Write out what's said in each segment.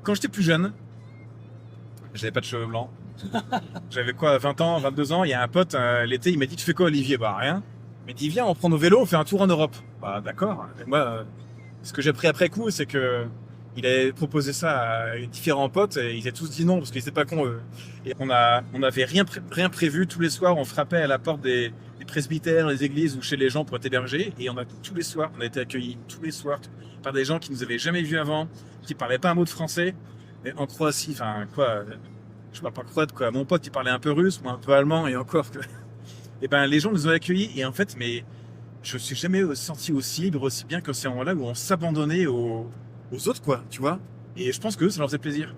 Quand j'étais plus jeune, j'avais pas de cheveux blancs. J'avais quoi, 20 ans, 22 ans. Il y a un pote, l'été, il m'a dit, tu fais quoi, Olivier? Bah, rien. Il m'a dit, viens, on prend nos vélos, on fait un tour en Europe. Bah, d'accord. Et moi, ce que j'ai appris après coup, c'est que il avait proposé ça à différents potes et ils avaient tous dit non parce qu'ils étaient pas cons, eux. Et on avait rien prévu. Tous les soirs, on frappait à la porte des presbytères, des églises ou chez les gens pour être hébergés. Et tous les soirs, on a été accueillis tous les soirs par des gens qui nous avaient jamais vus avant, qui parlaient pas un mot de français. Et en Croatie, enfin, quoi, je parle pas croate, quoi. Mon pote, il parlait un peu russe, moi un peu allemand et encore que. Et ben, les gens nous ont accueillis et en fait, mais je me suis jamais senti aussi libre, aussi bien que ces moments-là où on s'abandonnait aux autres, quoi, tu vois. Et je pense que eux, ça leur faisait plaisir.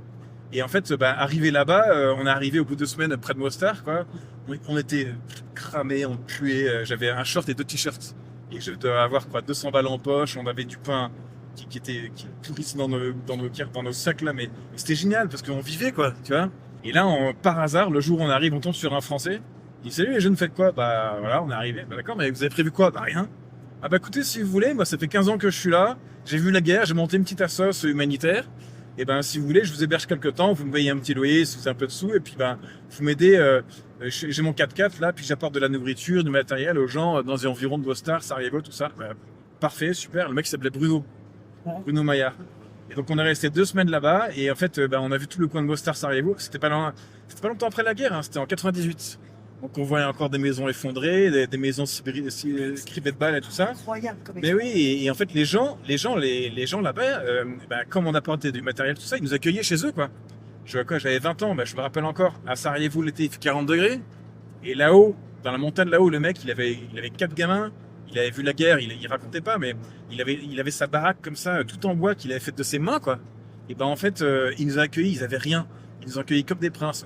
Et en fait, bah, arrivé là-bas, on est arrivé au bout de 2 semaines près de Mostar, quoi. On était cramés, on puait. J'avais un short et 2 t-shirts. Et je devais avoir, quoi, 200 balles en poche. On avait du pain qui pourrissait dans nos sacs, là. Mais c'était génial parce qu'on vivait, quoi, tu vois. Et là, par hasard, le jour où on arrive, on tombe sur un Français. Il dit, salut les jeunes, faites quoi? Bah, voilà, on est arrivé. Bah, d'accord, mais vous avez prévu quoi? Bah, rien. Ah bah écoutez, si vous voulez, moi ça fait 15 ans que je suis là, j'ai vu la guerre, j'ai monté une petite assoce humanitaire, et ben si vous voulez, je vous héberge quelques temps, vous me payez un petit loyer, si vous avez un peu de sous, et puis ben vous m'aidez, j'ai mon 4x4 là, puis j'apporte de la nourriture, du matériel aux gens dans les environs de Mostar, Sarajevo, tout ça. Bah, parfait, super, le mec s'appelait Bruno Maillard. Et donc on est resté 2 semaines là-bas, et en fait on a vu tout le coin de Mostar, Sarajevo, c'était pas longtemps après la guerre, hein, c'était en 98. Donc on voit encore des maisons effondrées, des maisons scribées de balles et tout ça. Incroyable comme Mais oui, expérience. et en fait les gens là-bas, bah, comme on apportait du matériel, tout ça, ils nous accueillaient chez eux, quoi. J'avais 20 ans, bah, je me rappelle encore, à Sarajevo l'été il fait 40 degrés, et là-haut, dans la montagne là-haut, le mec il avait 4 gamins, il avait vu la guerre, il racontait pas, mais il avait sa baraque comme ça, tout en bois qu'il avait faite de ses mains, quoi. Et ben en fait, ils nous ont accueillis, ils avaient rien, ils nous ont accueillis comme des princes.